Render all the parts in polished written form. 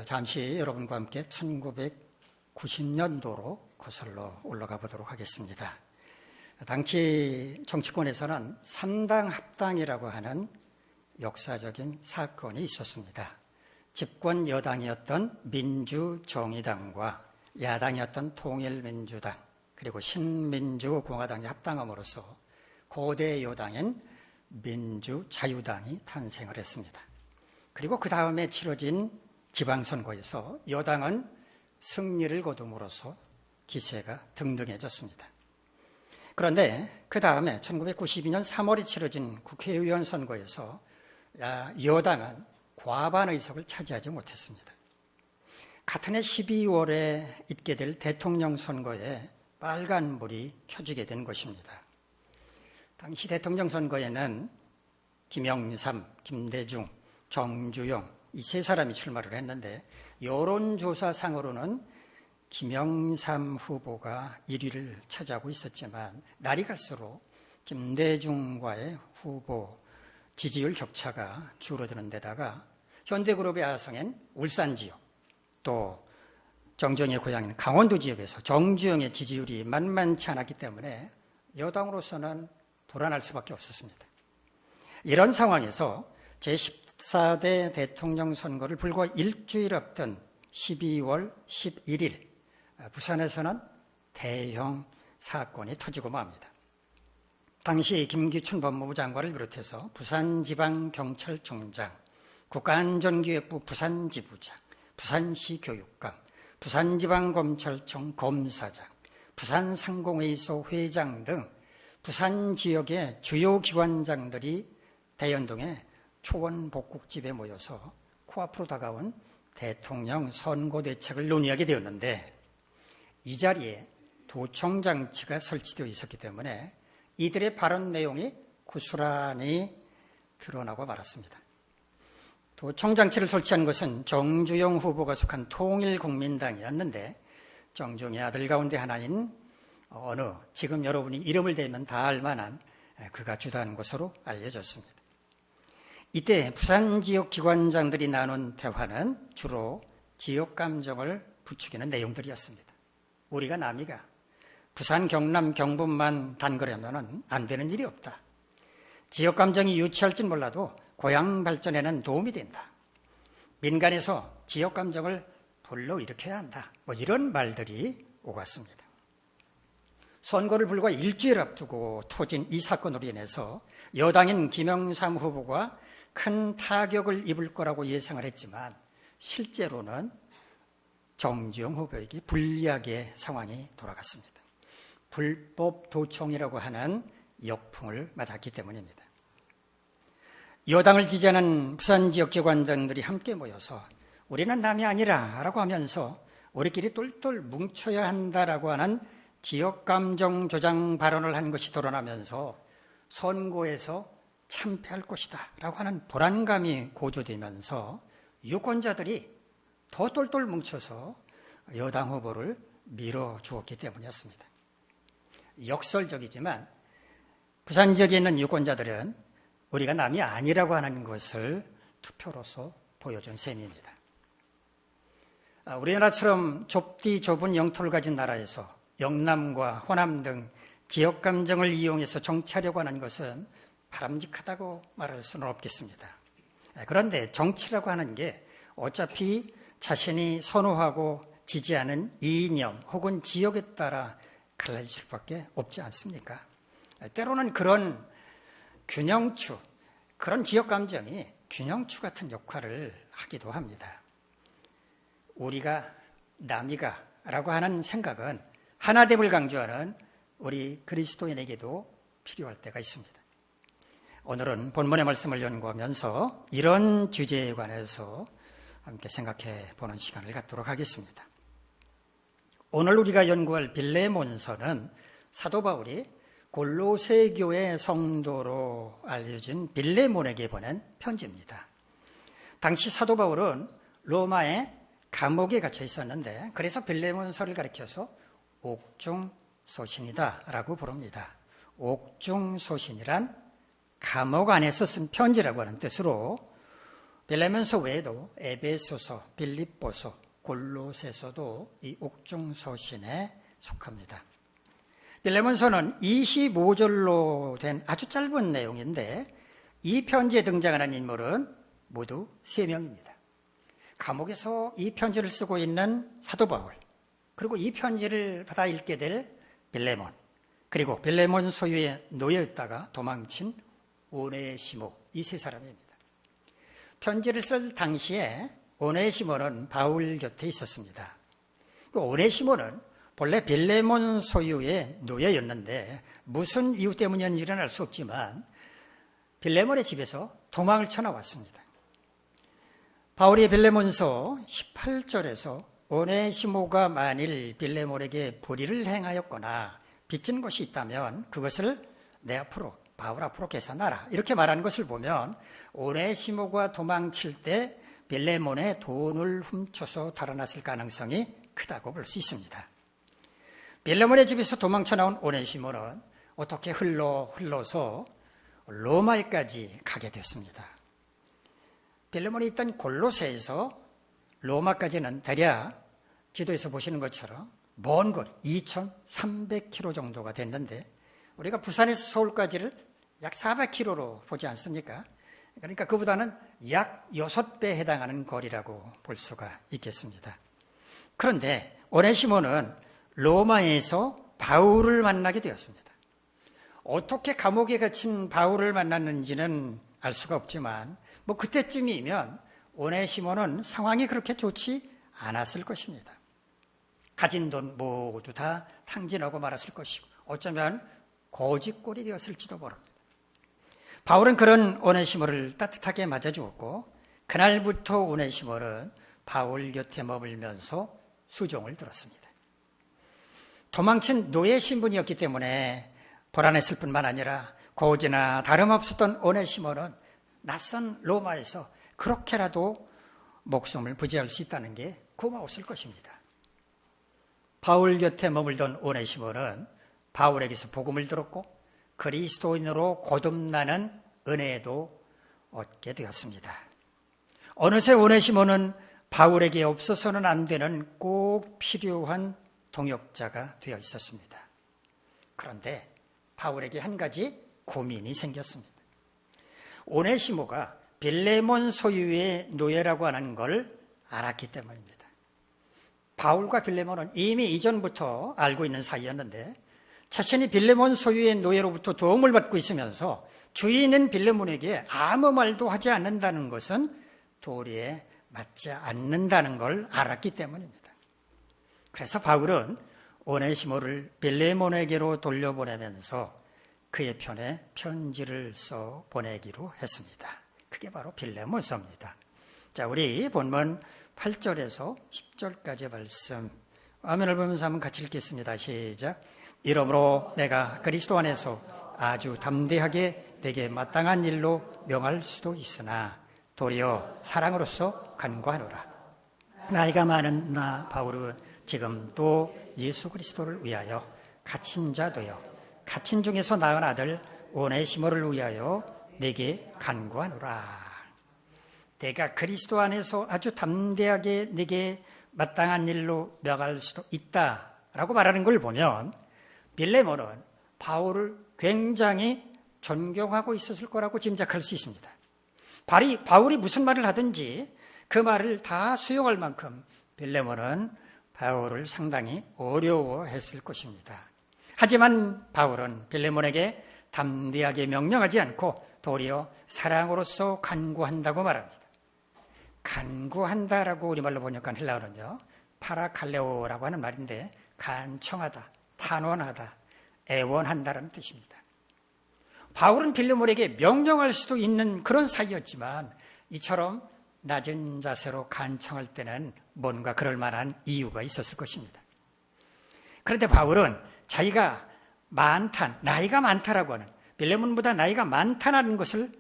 잠시 여러분과 함께 1990년도로 거슬러 올라가 보도록 하겠습니다. 당시 정치권에서는 3당 합당이라고 하는 역사적인 사건이 있었습니다. 집권 여당이었던 민주정의당과 야당이었던 통일민주당 그리고 신민주공화당이 합당함으로써 고대 여당인 민주자유당이 탄생을 했습니다. 그리고 그 다음에 치러진 지방선거에서 여당은 승리를 거둠으로써 기세가 등등해졌습니다. 그런데 그 다음에 1992년 3월에 치러진 국회의원 선거에서 여당은 과반 의석을 차지하지 못했습니다. 같은 해 12월에 있게 될 대통령 선거에 빨간불이 켜지게 된 것입니다. 당시 대통령 선거에는 김영삼, 김대중, 정주영 이 세 사람이 출마를 했는데 여론조사상으로는 김영삼 후보가 1위를 차지하고 있었지만 날이 갈수록 김대중과의 후보 지지율 격차가 줄어드는 데다가 현대그룹의 아성인 울산 지역 또 정정의 고향인 강원도 지역에서 정주영의 지지율이 만만치 않았기 때문에 여당으로서는 불안할 수밖에 없었습니다. 이런 상황에서 제14대 대통령 선거를 불과 일주일 앞둔 12월 11일 부산에서는 대형 사건이 터지고 맙니다. 당시 김기춘 법무부 장관을 비롯해서 부산지방경찰청장, 국가안전기획부 부산지부장, 부산시 교육감, 부산지방검찰청 검사장, 부산상공회의소 회장 등 부산 지역의 주요 기관장들이 대연동의 초원복국집에 모여서 코앞으로 다가온 대통령 선거 대책을 논의하게 되었는데 이 자리에 도청장치가 설치되어 있었기 때문에 이들의 발언 내용이 고스란히 드러나고 말았습니다. 도청장치를 설치한 것은 정주영 후보가 속한 통일국민당이었는데 정중의 아들 가운데 하나인 어느 지금 여러분이 이름을 대면 다 알만한 그가 주도한 것으로 알려졌습니다. 이때 부산 지역 기관장들이 나눈 대화는 주로 지역 감정을 부추기는 내용들이었습니다. 우리가 남이가 부산, 경남, 경북만 단거려면 안 되는 일이 없다. 지역 감정이 유치할진 몰라도 고향 발전에는 도움이 된다. 민간에서 지역 감정을 불러일으켜야 한다. 이런 말들이 오갔습니다. 선거를 불과 일주일 앞두고 터진 이 사건으로 인해서 여당인 김영삼 후보가 큰 타격을 입을 거라고 예상을 했지만 실제로는 정주영 후보에게 불리하게 상황이 돌아갔습니다. 불법 도청이라고 하는 역풍을 맞았기 때문입니다. 여당을 지지하는 부산 지역 기관장들이 함께 모여서 우리는 남이 아니라 라고 하면서 우리끼리 똘똘 뭉쳐야 한다라고 하는 지역 감정 조장 발언을 한 것이 드러나면서 선거에서 참패할 것이다 라고 하는 불안감이 고조되면서 유권자들이 더 똘똘 뭉쳐서 여당 후보를 밀어주었기 때문이었습니다. 역설적이지만 부산 지역에 있는 유권자들은 우리가 남이 아니라고 하는 것을 투표로서 보여준 셈입니다. 우리나라처럼 좁디 좁은 영토를 가진 나라에서 영남과 호남 등 지역 감정을 이용해서 정치하려고 하는 것은 바람직하다고 말할 수는 없겠습니다. 그런데 정치라고 하는 게 어차피 자신이 선호하고 지지하는 이념 혹은 지역에 따라 갈라질 수밖에 없지 않습니까? 때로는 그런 균형추, 그런 지역 감정이 균형추 같은 역할을 하기도 합니다. 우리가 남이가 라고 하는 생각은 하나됨을 강조하는 우리 그리스도인에게도 필요할 때가 있습니다. 오늘은 본문의 말씀을 연구하면서 이런 주제에 관해서 함께 생각해 보는 시간을 갖도록 하겠습니다. 오늘 우리가 연구할 빌레몬서는 사도 바울이 골로새 교회 성도로 알려진 빌레몬에게 보낸 편지입니다. 당시 사도 바울은 로마의 감옥에 갇혀 있었는데 그래서 빌레몬서를 가리켜서 옥중서신이다 라고 부릅니다. 옥중서신이란 감옥 안에서 쓴 편지라고 하는 뜻으로 빌레몬서 외에도 에베소서, 빌립보서, 골로새서도 이 옥중서신에 속합니다. 빌레몬서는 25절로 된 아주 짧은 내용인데 이 편지에 등장하는 인물은 모두 3명입니다. 감옥에서 이 편지를 쓰고 있는 사도 바울, 그리고 이 편지를 받아 읽게 될 빌레몬, 그리고 빌레몬 소유의 노예였다가 도망친 오네시모, 이 3사람입니다. 편지를 쓸 당시에 오네시모는 바울 곁에 있었습니다. 오네시모는 본래 빌레몬 소유의 노예였는데 무슨 이유 때문이었는지는 알 수 없지만 빌레몬의 집에서 도망을 쳐나왔습니다. 바울이 빌레몬서 18절에서 오네시모가 만일 빌레몬에게 불의를 행하였거나 빚진 것이 있다면 그것을 내 앞으로, 바울 앞으로 계산하라, 이렇게 말하는 것을 보면 오네시모가 도망칠 때 빌레몬의 돈을 훔쳐서 달아났을 가능성이 크다고 볼 수 있습니다. 빌레몬의 집에서 도망쳐 나온 오네시모는 어떻게 흘러서 로마에까지 가게 되었습니다. 빌레몬이 있던 골로새에서 로마까지는 대략 지도에서 보시는 것처럼 먼 거리 2,300km 정도가 됐는데 우리가 부산에서 서울까지를 약 400km로 보지 않습니까? 그러니까 그보다는 약 6배 해당하는 거리라고 볼 수가 있겠습니다. 그런데 오네시모는 로마에서 바울을 만나게 되었습니다. 어떻게 감옥에 갇힌 바울을 만났는지는 알 수가 없지만 그때쯤이면 오네시모는 상황이 그렇게 좋지 않았을 것입니다. 가진 돈 모두 다 탕진하고 말았을 것이고 어쩌면 거지꼴이 되었을지도 모릅니다. 바울은 그런 오네시모를 따뜻하게 맞아주었고 그날부터 오네시모는 바울 곁에 머물면서 수종을 들었습니다. 도망친 노예 신분이었기 때문에 불안했을 뿐만 아니라 고지나 다름없었던 오네시모는 낯선 로마에서 그렇게라도 목숨을 부지할 수 있다는 게 고마웠을 것입니다. 바울 곁에 머물던 오네시모는 바울에게서 복음을 들었고 그리스도인으로 거듭나는 은혜도 얻게 되었습니다. 어느새 오네시모는 바울에게 없어서는 안 되는 꼭 필요한 동역자가 되어 있었습니다. 그런데 바울에게 한 가지 고민이 생겼습니다. 오네시모가 빌레몬 소유의 노예라고 하는 걸 알았기 때문입니다. 바울과 빌레몬은 이미 이전부터 알고 있는 사이였는데 자신이 빌레몬 소유의 노예로부터 도움을 받고 있으면서 주인인 빌레몬에게 아무 말도 하지 않는다는 것은 도리에 맞지 않는다는 걸 알았기 때문입니다. 그래서 바울은 오네시모를 빌레몬에게로 돌려보내면서 그의 편에 편지를 써 보내기로 했습니다. 그게 바로 빌레몬서입니다. 자, 우리 본문 8절에서 10절까지 말씀 화면을 보면서 한번 같이 읽겠습니다. 시작. 이러므로 내가 그리스도 안에서 아주 담대하게 내게 마땅한 일로 명할 수도 있으나 도리어 사랑으로서 간구하노라. 나이가 많은 나 바울은 지금 또 예수 그리스도를 위하여 갇힌 자 되어 갇힌 중에서 낳은 아들 오네시모를 위하여 내게 간구하노라. 내가 그리스도 안에서 아주 담대하게 내게 마땅한 일로 명할 수도 있다라고 말하는 걸 보면 빌레몬은 바울을 굉장히 존경하고 있었을 거라고 짐작할 수 있습니다. 바울이 무슨 말을 하든지 그 말을 다 수용할 만큼 빌레몬은 바울을 상당히 어려워했을 것입니다. 하지만 바울은 빌레몬에게 담대하게 명령하지 않고 도리어 사랑으로서 간구한다고 말합니다. 간구한다라고 우리말로 번역한 헬라어는요, 파라칼레오라고 하는 말인데 간청하다, 탄원하다, 애원한다라는 뜻입니다. 바울은 빌레몬에게 명령할 수도 있는 그런 사이였지만 이처럼 낮은 자세로 간청할 때는 뭔가 그럴 만한 이유가 있었을 것입니다. 그런데 바울은 자기가 나이가 많다라고 하는, 빌레몬보다 나이가 많다는 것을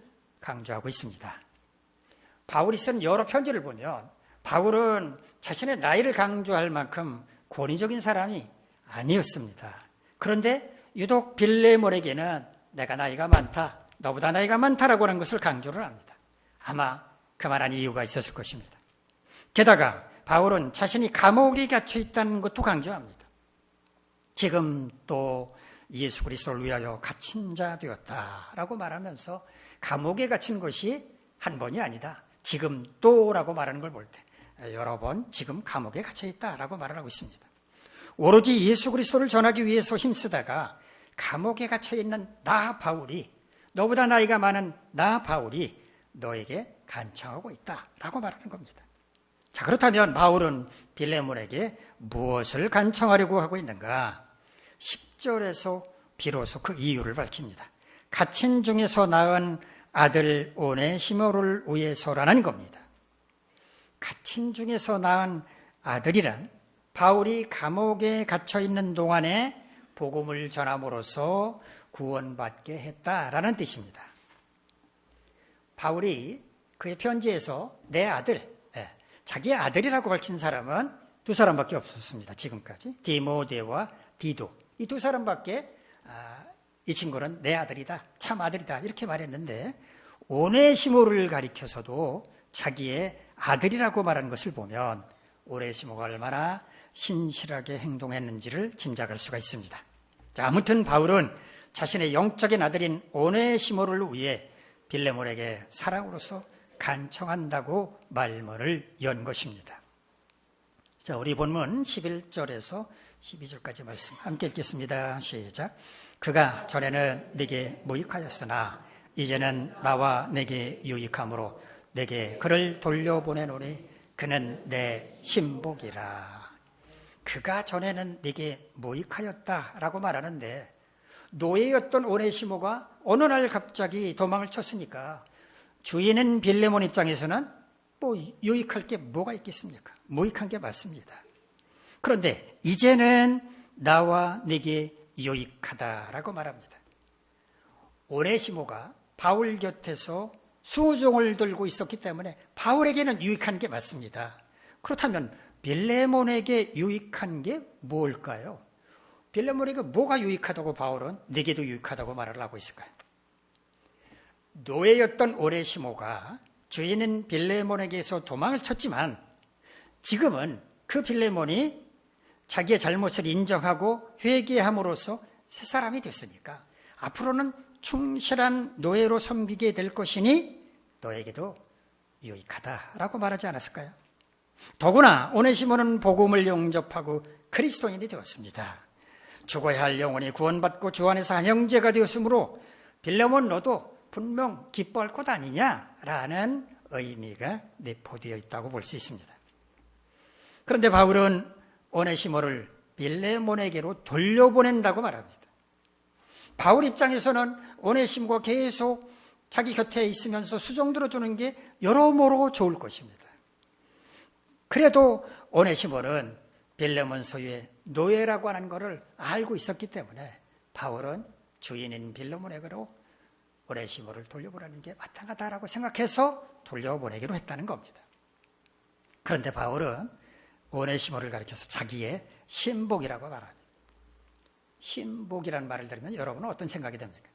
강조하고 있습니다. 바울이 쓴 여러 편지를 보면 바울은 자신의 나이를 강조할 만큼 권위적인 사람이 아니었습니다. 그런데 유독 빌레몬에게는 내가 나이가 많다, 너보다 나이가 많다라고 하는 것을 강조를 합니다. 아마 그만한 이유가 있었을 것입니다. 게다가 바울은 자신이 감옥에 갇혀 있다는 것도 강조합니다. 지금 또 예수 그리스도를 위하여 갇힌 자 되었다라고 말하면서 감옥에 갇힌 것이 한 번이 아니다. 지금 또라고 말하는 걸 볼 때 여러 번 지금 감옥에 갇혀 있다라고 말을 하고 있습니다. 오로지 예수 그리스도를 전하기 위해서 힘쓰다가 감옥에 갇혀 있는 나 바울이, 너보다 나이가 많은 나 바울이 너에게 간청하고 있다라고 말하는 겁니다. 자, 그렇다면 바울은 빌레몬에게 무엇을 간청하려고 하고 있는가? 10절에서 비로소 그 이유를 밝힙니다. 갇힌 중에서 낳은 아들 오네시모를 위해서라는 겁니다. 갇힌 중에서 낳은 아들이란 바울이 감옥에 갇혀 있는 동안에 복음을 전함으로써 구원받게 했다라는 뜻입니다. 바울이 그의 편지에서 내 아들, 자기의 아들이라고 밝힌 사람은 두 사람밖에 없었습니다. 지금까지 디모데와 디도, 이 두 사람밖에 이 친구는 내 아들이다, 참 아들이다 이렇게 말했는데, 오네시모를 가리켜서도 자기의 아들이라고 말하는 것을 보면 오네시모가 얼마나 신실하게 행동했는지를 짐작할 수가 있습니다. 자, 아무튼 바울은 자신의 영적인 아들인 오네시모를 위해 빌레몬에게 사랑으로서 간청한다고 말문을 연 것입니다. 자, 우리 본문 11절에서 12절까지 말씀 함께 읽겠습니다. 시작. 그가 전에는 내게 무익하였으나 이제는 나와 내게 유익함으로 내게 그를 돌려보내노니 그는 내 신복이라. 그가 전에는 내게 무익하였다라고 말하는데, 노예였던 오네시모가 어느 날 갑자기 도망을 쳤으니까 주인은 빌레몬 입장에서는 뭐 유익할 게 뭐가 있겠습니까? 무익한 게 맞습니다. 그런데 이제는 나와 내게 유익하다라고 말합니다. 오네시모가 바울 곁에서 수종을 들고 있었기 때문에 바울에게는 유익한 게 맞습니다. 그렇다면 빌레몬에게 유익한 게 뭘까요? 빌레몬에게 뭐가 유익하다고 바울은 내게도 유익하다고 말을 하고 있을까요? 노예였던 오네시모가 주인인 빌레몬에게서 도망을 쳤지만 지금은 그 빌레몬이 자기의 잘못을 인정하고 회개함으로써 새 사람이 됐으니까 앞으로는 충실한 노예로 섬기게 될 것이니 너에게도 유익하다라고 말하지 않았을까요? 더구나 오네시모는 복음을 영접하고 그리스도인이 되었습니다. 죽어야 할 영혼이 구원받고 주 안에서 한 형제가 되었으므로 빌레몬 너도 분명 기뻐할 것 아니냐라는 의미가 내포되어 있다고 볼 수 있습니다. 그런데 바울은 오네시모를 빌레몬에게로 돌려보낸다고 말합니다. 바울 입장에서는 오네시모가 계속 자기 곁에 있으면서 수종 들어주는 게 여러모로 좋을 것입니다. 그래도 오네시모는 빌레몬 소유의 노예라고 하는 것을 알고 있었기 때문에 바울은 주인인 빌레몬에게로 오네시모를 돌려보내는 게 마땅하다라고 생각해서 돌려보내기로 했다는 겁니다. 그런데 바울은 오네시모를 가리켜서 자기의 신복이라고 말합니다. 신복이라는 말을 들으면 여러분은 어떤 생각이 듭니까?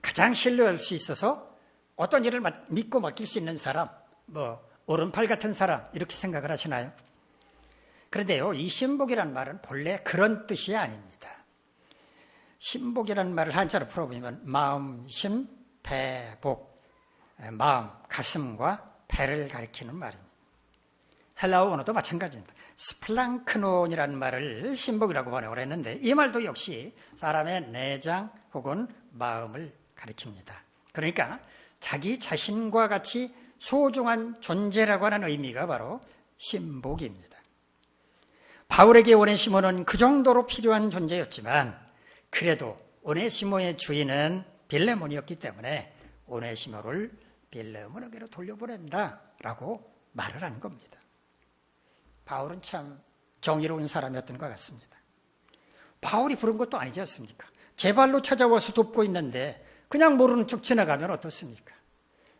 가장 신뢰할 수 있어서 어떤 일을 믿고 맡길 수 있는 사람, 오른팔 같은 사람 이렇게 생각을 하시나요? 그런데요, 이 신복이라는 말은 본래 그런 뜻이 아닙니다. 신복이라는 말을 한자로 풀어보면 마음, 심, 배, 복, 마음, 가슴과 배를 가리키는 말입니다. 헬라어 언어도 마찬가지입니다. 스플랑크논이라는 말을 신복이라고 번역을 했는데 이 말도 역시 사람의 내장 혹은 마음을 가리킵니다. 그러니까 자기 자신과 같이 소중한 존재라고 하는 의미가 바로 신복입니다. 바울에게 오네시모는 그 정도로 필요한 존재였지만 그래도 오네시모의 주인은 빌레몬이었기 때문에 오네시모를 빌레몬에게로 돌려보낸다라고 말을 한 겁니다. 바울은 참 정의로운 사람이었던 것 같습니다. 바울이 부른 것도 아니지 않습니까? 제 발로 찾아와서 돕고 있는데 그냥 모르는 척 지나가면 어떻습니까?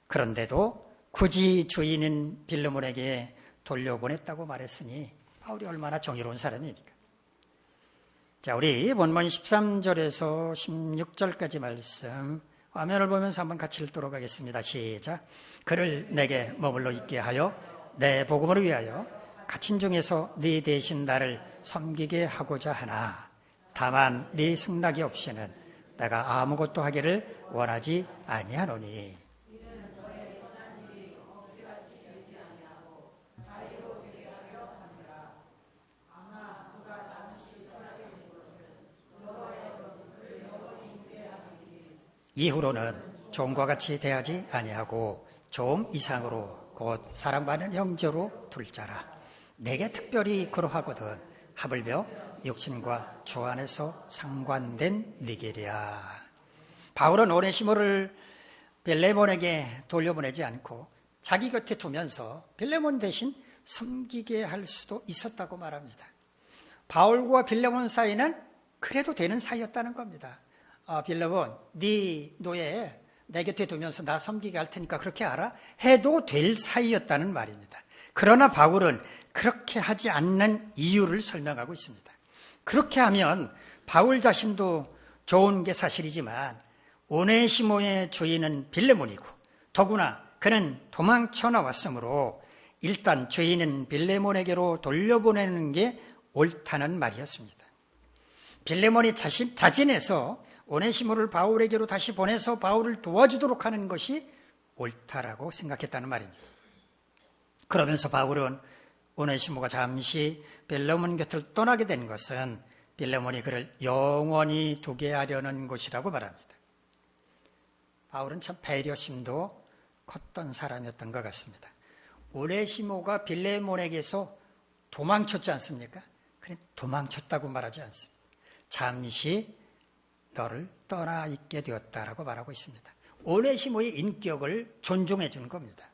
그런데도 굳이 주인인 빌레몬에게 돌려보냈다고 말했으니 바울이 얼마나 정의로운 사람입니까? 자, 우리 본문 13절에서 16절까지 말씀 화면을 보면서 한번 같이 읽도록 하겠습니다. 시작. 그를 내게 머물러 있게 하여 내 복음을 위하여 갇힌 중에서 네 대신 나를 섬기게 하고자 하나 다만 네 승낙이 없이는 내가 아무것도 하기를 원하지 아니하노니. 이후로는 종과 같이 대하지 아니하고 종 이상으로 곧 사랑받는 형제로 둘 자라. 내게 특별히 그러하거든 하물며 육신과 주 안에서 상관된 니게리야. 바울은 오네시모를 빌레몬에게 돌려보내지 않고 자기 곁에 두면서 빌레몬 대신 섬기게 할 수도 있었다고 말합니다. 바울과 빌레몬 사이는 그래도 되는 사이였다는 겁니다. 빌레몬, 네 노예 내 곁에 두면서 나 섬기게 할 테니까 그렇게 알아? 해도 될 사이였다는 말입니다. 그러나 바울은 그렇게 하지 않는 이유를 설명하고 있습니다. 그렇게 하면 바울 자신도 좋은 게 사실이지만 오네시모의 주인은 빌레몬이고 더구나 그는 도망쳐 나왔으므로 일단 주인은 빌레몬에게로 돌려보내는 게 옳다는 말이었습니다. 빌레몬이 자진해서 오네시모를 바울에게로 다시 보내서 바울을 도와주도록 하는 것이 옳다라고 생각했다는 말입니다. 그러면서 바울은 오네시모가 잠시 빌레몬 곁을 떠나게 된 것은 빌레몬이 그를 영원히 두게 하려는 것이라고 말합니다. 바울은 참 배려심도 컸던 사람이었던 것 같습니다. 오네시모가 빌레몬에게서 도망쳤지 않습니까? 그래 도망쳤다고 말하지 않습니다. 잠시 너를 떠나 있게 되었다라고 말하고 있습니다. 오네시모의 인격을 존중해 주는 겁니다.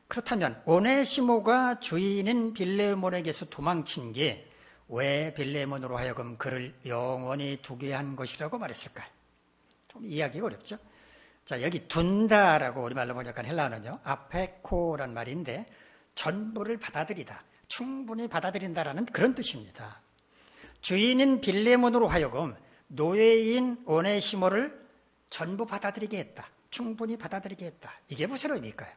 그렇다면 오네시모가 주인인 빌레몬에게서 도망친 게 왜 빌레몬으로 하여금 그를 영원히 두게 한 것이라고 말했을까요? 좀 이해하기가 어렵죠? 자, 여기 둔다라고 우리말로 번역한 헬라어는요, 아페코란 말인데 전부를 받아들이다, 충분히 받아들인다라는 그런 뜻입니다. 주인인 빌레몬으로 하여금 노예인 오네시모를 전부 받아들이게 했다, 충분히 받아들이게 했다. 이게 무슨 의미일까요?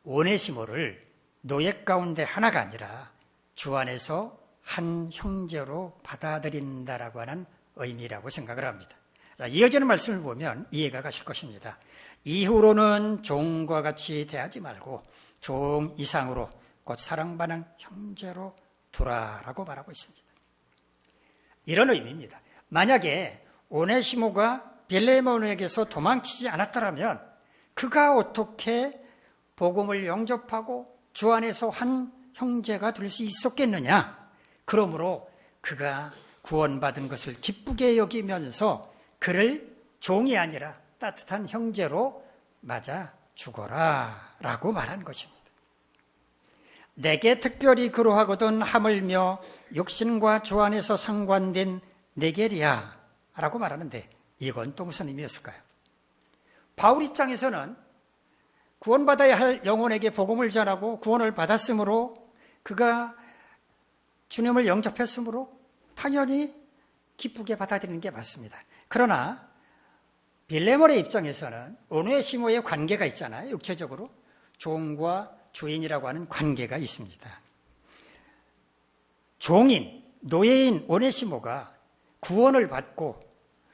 오네시모를 노예 가운데 하나가 아니라 주 안에서 한 형제로 받아들인다라고 하는 의미라고 생각을 합니다. 자, 이어지는 말씀을 보면 이해가 가실 것입니다. 이후로는 종과 같이 대하지 말고 종 이상으로 곧 사랑받는 형제로 두라라고 말하고 있습니다. 이런 의미입니다. 만약에 오네시모가 빌레몬에게서 도망치지 않았더라면 그가 어떻게 복음을 영접하고 주 안에서 한 형제가 될 수 있었겠느냐? 그러므로 그가 구원받은 것을 기쁘게 여기면서 그를 종이 아니라 따뜻한 형제로 맞아 죽어라 라고 말한 것입니다. 내게 특별히 그러하거든 하물며 육신과 주 안에서 상관된 네게리야 라고 말하는데 이건 또 무슨 의미였을까요? 바울 입장에서는 구원받아야 할 영혼에게 복음을 전하고 구원을 받았으므로 그가 주님을 영접했으므로 당연히 기쁘게 받아들이는 게 맞습니다. 그러나 빌레몬의 입장에서는 오네시모의 관계가 있잖아요. 육체적으로 종과 주인이라고 하는 관계가 있습니다. 종인, 노예인 오네시모가 구원을 받고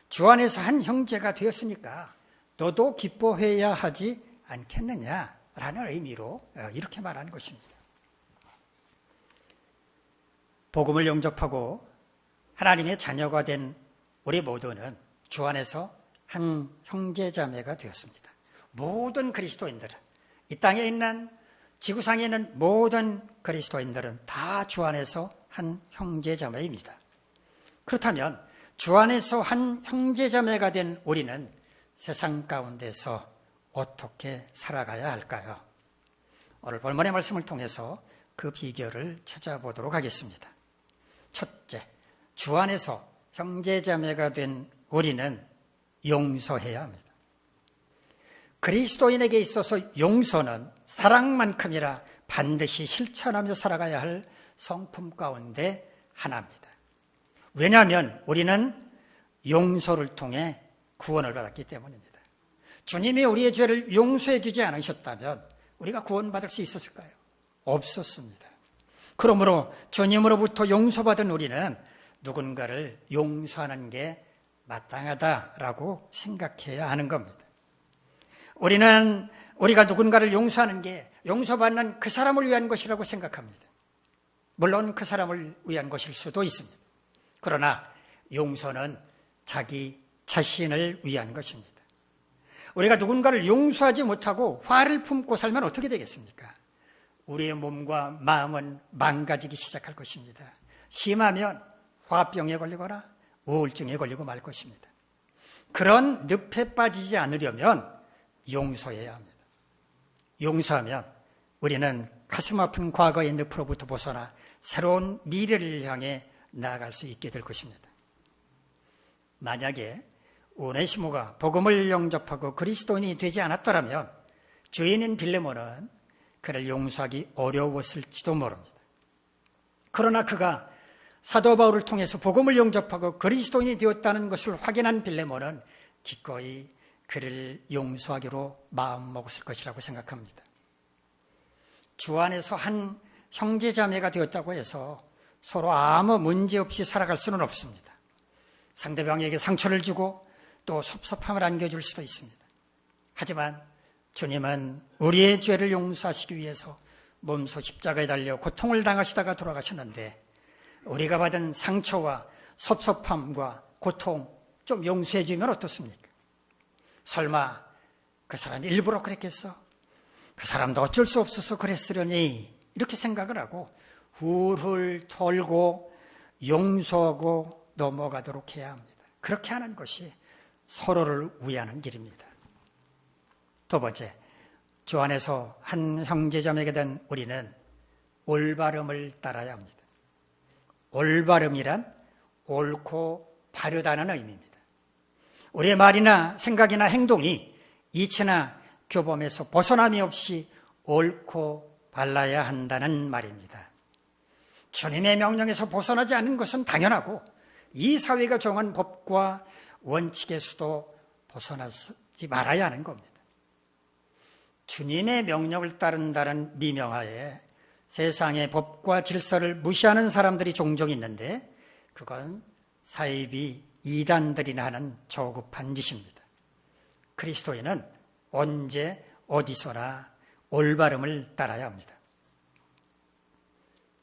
주 안에서 한 형제가 되었으니까 너도 기뻐해야 하지 않겠느냐라는 의미로 이렇게 말하는 것입니다. 복음을 영접하고 하나님의 자녀가 된 우리 모두는 주 안에서 한 형제자매가 되었습니다. 모든 그리스도인들은, 이 땅에 있는 지구상에 있는 모든 그리스도인들은 다 주 안에서 한 형제자매입니다. 그렇다면 주 안에서 한 형제자매가 된 우리는 세상 가운데서 어떻게 살아가야 할까요? 오늘 본문의 말씀을 통해서 그 비결을 찾아보도록 하겠습니다. 첫째, 주 안에서 형제자매가 된 우리는 용서해야 합니다. 그리스도인에게 있어서 용서는 사랑만큼이나 반드시 실천하며 살아가야 할 성품 가운데 하나입니다. 왜냐하면 우리는 용서를 통해 구원을 받았기 때문입니다. 주님이 우리의 죄를 용서해 주지 않으셨다면 우리가 구원받을 수 있었을까요? 없었습니다. 그러므로 주님으로부터 용서받은 우리는 누군가를 용서하는 게 마땅하다라고 생각해야 하는 겁니다. 우리가 누군가를 용서하는 게 용서받는 그 사람을 위한 것이라고 생각합니다. 물론 그 사람을 위한 것일 수도 있습니다. 그러나 용서는 자기 자신을 위한 것입니다. 우리가 누군가를 용서하지 못하고 화를 품고 살면 어떻게 되겠습니까? 우리의 몸과 마음은 망가지기 시작할 것입니다. 심하면 화병에 걸리거나 우울증에 걸리고 말 것입니다. 그런 늪에 빠지지 않으려면 용서해야 합니다. 용서하면 우리는 가슴 아픈 과거의 늪으로부터 벗어나 새로운 미래를 향해 나아갈 수 있게 될 것입니다. 만약에 오네시모가 복음을 영접하고 그리스도인이 되지 않았더라면 주인인 빌레몬은 그를 용서하기 어려웠을지도 모릅니다. 그러나 그가 사도 바울을 통해서 복음을 영접하고 그리스도인이 되었다는 것을 확인한 빌레몬은 기꺼이 그를 용서하기로 마음먹었을 것이라고 생각합니다. 주 안에서 한 형제자매가 되었다고 해서 서로 아무 문제 없이 살아갈 수는 없습니다. 상대방에게 상처를 주고 또 섭섭함을 안겨줄 수도 있습니다. 하지만 주님은 우리의 죄를 용서하시기 위해서 몸소 십자가에 달려 고통을 당하시다가 돌아가셨는데 우리가 받은 상처와 섭섭함과 고통 좀 용서해 주면 어떻습니까? 설마 그 사람이 일부러 그랬겠어? 그 사람도 어쩔 수 없어서 그랬으려니 이렇게 생각을 하고 훌훌 털고 용서하고 넘어가도록 해야 합니다. 그렇게 하는 것이 서로를 위하는 길입니다. 두 번째, 주 안에서 한 형제자매가 된 우리는 올바름을 따라야 합니다. 올바름이란 옳고 바르다는 의미입니다. 우리의 말이나 생각이나 행동이 이치나 교범에서 벗어남이 없이 옳고 발라야 한다는 말입니다. 주님의 명령에서 벗어나지 않는 것은 당연하고 이 사회가 정한 법과 원칙에서도 벗어나지 말아야 하는 겁니다. 주님의 명령을 따른다는 미명하에 세상의 법과 질서를 무시하는 사람들이 종종 있는데 그건 사이비 이단들이나 하는 조급한 짓입니다. 그리스도인은 언제 어디서나 올바름을 따라야 합니다.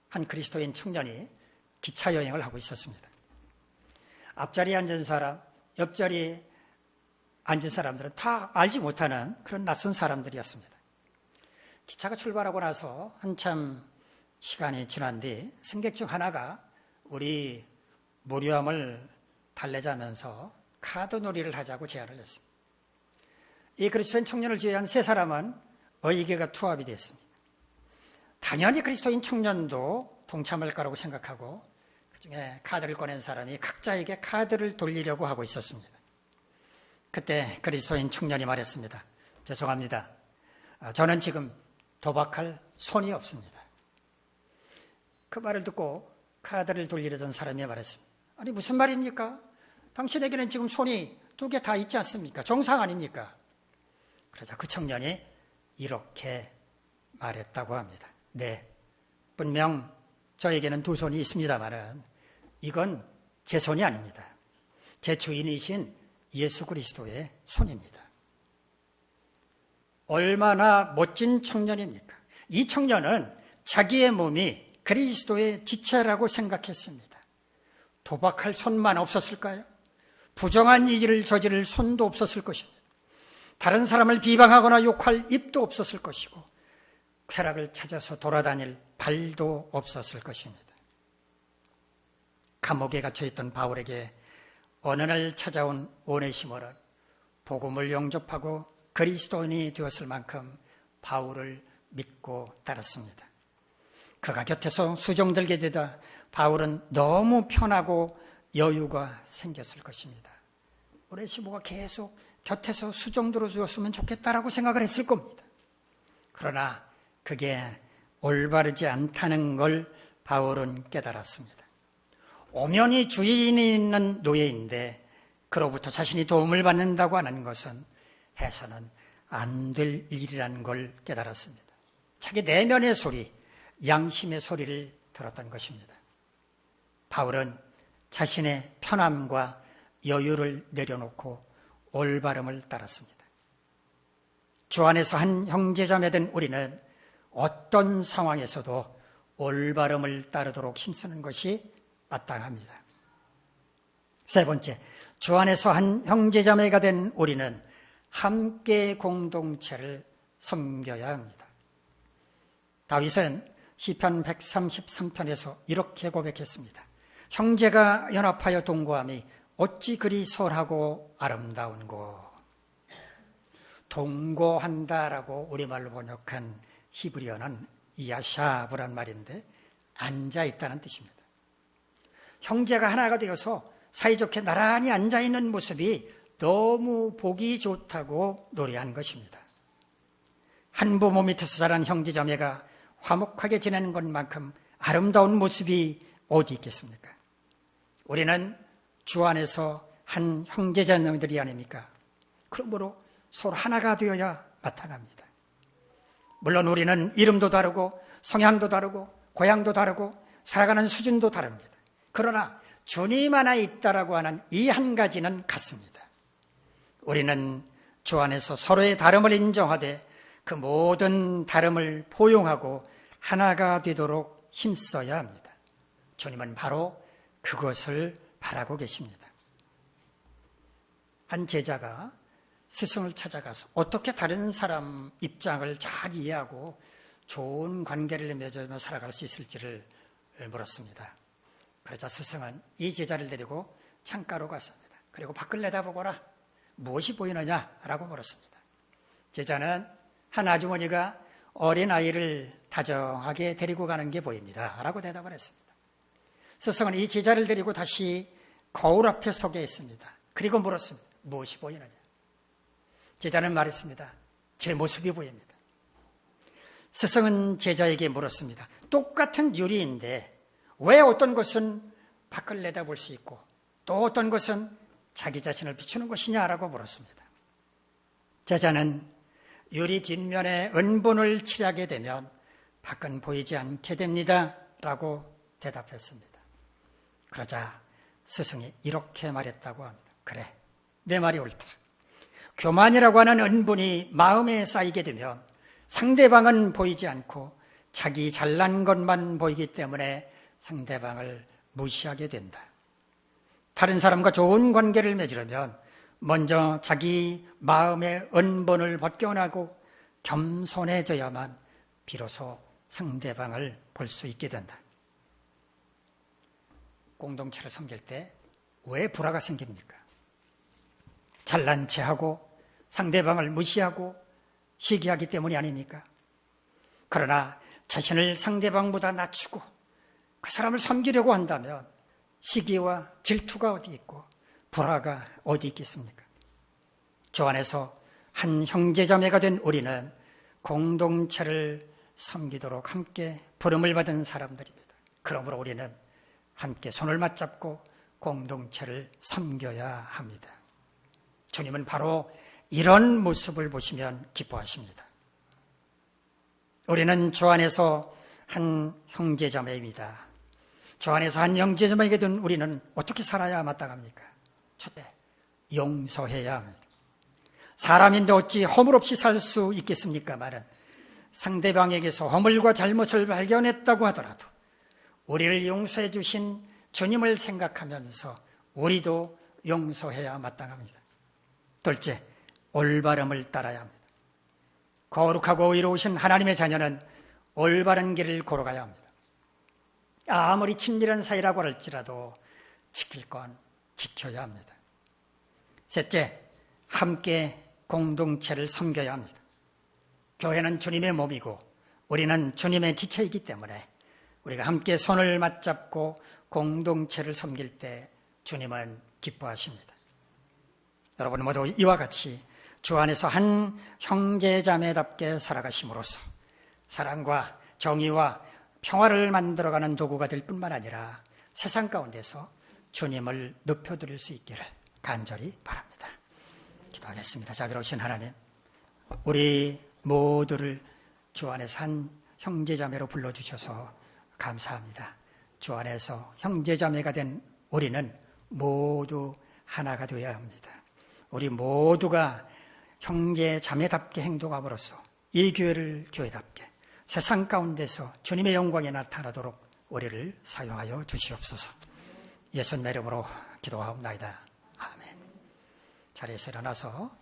한 그리스도인 청년이 기차 여행을 하고 있었습니다. 앞자리에 앉은 사람, 옆자리에 앉은 사람들은 다 알지 못하는 그런 낯선 사람들이었습니다. 기차가 출발하고 나서 한참 시간이 지난 뒤 승객 중 하나가 우리 무료함을 달래자면서 카드 놀이를 하자고 제안을 했습니다. 이 그리스도인 청년을 제외한 세 사람은 의계가 투합이 됐습니다. 당연히 그리스도인 청년도 동참할 거라고 생각하고 그중에 카드를 꺼낸 사람이 각자에게 카드를 돌리려고 하고 있었습니다. 그때 그리스도인 청년이 말했습니다. 죄송합니다. 저는 지금 도박할 손이 없습니다. 그 말을 듣고 카드를 돌리려던 사람이 말했습니다. 아니 무슨 말입니까? 당신에게는 지금 손이 2개 다 있지 않습니까? 정상 아닙니까? 그러자 그 청년이 이렇게 말했다고 합니다. 네, 분명 저에게는 2손이 있습니다만은 이건 제 손이 아닙니다. 제 주인이신 예수 그리스도의 손입니다. 얼마나 멋진 청년입니까? 이 청년은 자기의 몸이 그리스도의 지체라고 생각했습니다. 도박할 손만 없었을까요? 부정한 일을 저지를 손도 없었을 것입니다. 다른 사람을 비방하거나 욕할 입도 없었을 것이고 쾌락을 찾아서 돌아다닐 발도 없었을 것입니다. 감옥에 갇혀있던 바울에게 어느 날 찾아온 오네시모는 복음을 영접하고 그리스도인이 되었을 만큼 바울을 믿고 따랐습니다. 그가 곁에서 수종들게 되다 바울은 너무 편하고 여유가 생겼을 것입니다. 오네시모가 계속 곁에서 수종들어 주었으면 좋겠다라고 생각을 했을 겁니다. 그러나 그게 올바르지 않다는 걸 바울은 깨달았습니다. 엄연히 주인이 있는 노예인데 그로부터 자신이 도움을 받는다고 하는 것은 해서는 안 될 일이라는 걸 깨달았습니다. 자기 내면의 소리, 양심의 소리를 들었던 것입니다. 바울은 자신의 편함과 여유를 내려놓고 올바름을 따랐습니다. 주 안에서 한 형제자매된 우리는 어떤 상황에서도 올바름을 따르도록 힘쓰는 것이 마땅합니다. 세 번째, 주 안에서 한 형제자매가 된 우리는 함께 공동체를 섬겨야 합니다. 다윗은 시편 133편에서 이렇게 고백했습니다. 형제가 연합하여 동거함이 어찌 그리 소홀하고 아름다운고. 동거한다라고 우리말로 번역한 히브리어는 야샤브란 말인데 앉아있다는 뜻입니다. 형제가 하나가 되어서 사이좋게 나란히 앉아있는 모습이 너무 보기 좋다고 노래한 것입니다. 한 부모 밑에서 자란 형제자매가 화목하게 지내는 것만큼 아름다운 모습이 어디 있겠습니까? 우리는 주 안에서 한 형제자매들이 아닙니까? 그러므로 서로 하나가 되어야 마땅합니다. 물론 우리는 이름도 다르고 성향도 다르고 고향도 다르고 살아가는 수준도 다릅니다. 그러나 주님 하나 있다라고 하는 이 한 가지는 같습니다. 우리는 주 안에서 서로의 다름을 인정하되 그 모든 다름을 포용하고 하나가 되도록 힘써야 합니다. 주님은 바로 그것을 바라고 계십니다. 한 제자가 스승을 찾아가서 어떻게 다른 사람 입장을 잘 이해하고 좋은 관계를 맺으며 살아갈 수 있을지를 물었습니다. 그러자 스승은 이 제자를 데리고 창가로 갔습니다. 그리고 밖을 내다보거라. 무엇이 보이느냐라고 물었습니다. 제자는 한 아주머니가 어린아이를 다정하게 데리고 가는 게 보입니다 라고 대답을 했습니다. 스승은 이 제자를 데리고 다시 거울 앞에 서게 했습니다. 그리고 물었습니다. 무엇이 보이느냐? 제자는 말했습니다. 제 모습이 보입니다. 스승은 제자에게 물었습니다. 똑같은 유리인데 왜 어떤 것은 밖을 내다볼 수 있고 또 어떤 것은 자기 자신을 비추는 것이냐라고 물었습니다. 제자는 유리 뒷면에 은분을 칠하게 되면 밖은 보이지 않게 됩니다 라고 대답했습니다. 그러자 스승이 이렇게 말했다고 합니다. 그래, 내 말이 옳다. 교만이라고 하는 은분이 마음에 쌓이게 되면 상대방은 보이지 않고 자기 잘난 것만 보이기 때문에 상대방을 무시하게 된다. 다른 사람과 좋은 관계를 맺으려면 먼저 자기 마음의 은분을 벗겨나고 겸손해져야만 비로소 상대방을 볼 수 있게 된다. 공동체를 섬길 때 왜 불화가 생깁니까? 잘난 체하고 상대방을 무시하고 시기하기 때문이 아닙니까? 그러나 자신을 상대방보다 낮추고 그 사람을 섬기려고 한다면 시기와 질투가 어디 있고 불화가 어디 있겠습니까? 주 안에서 한 형제자매가 된 우리는 공동체를 섬기도록 함께 부름을 받은 사람들입니다. 그러므로 우리는 함께 손을 맞잡고 공동체를 섬겨야 합니다. 주님은 바로 이런 모습을 보시면 기뻐하십니다. 우리는 주 안에서 한 형제자매입니다. 주 안에서 한 형제자매에게 된 우리는 어떻게 살아야 마땅합니까? 첫째, 용서해야 합니다. 사람인데 어찌 허물 없이 살 수 있겠습니까마는 상대방에게서 허물과 잘못을 발견했다고 하더라도 우리를 용서해 주신 주님을 생각하면서 우리도 용서해야 마땅합니다. 둘째, 올바름을 따라야 합니다. 거룩하고 의로우신 하나님의 자녀는 올바른 길을 걸어가야 합니다. 아무리 친밀한 사이라고 할지라도 지킬 건 지켜야 합니다. 셋째, 함께 공동체를 섬겨야 합니다. 교회는 주님의 몸이고 우리는 주님의 지체이기 때문에 우리가 함께 손을 맞잡고 공동체를 섬길 때 주님은 기뻐하십니다. 여러분 모두 이와 같이 주 안에서 한 형제자매답게 살아가심으로써 사랑과 정의와 평화를 만들어가는 도구가 될 뿐만 아니라 세상 가운데서 주님을 높여드릴 수 있기를 간절히 바랍니다. 기도하겠습니다. 자비로우신 하나님, 우리 모두를 주 안에서 한 형제자매로 불러주셔서 감사합니다. 주 안에서 형제자매가 된 우리는 모두 하나가 되어야 합니다. 우리 모두가 형제자매답게 행동함으로써 이 교회를 교회답게 세상 가운데서 주님의 영광이 나타나도록 우리를 사용하여 주시옵소서. 예수님의 이름으로 기도하옵나이다. 아멘. 자리에서 일어나서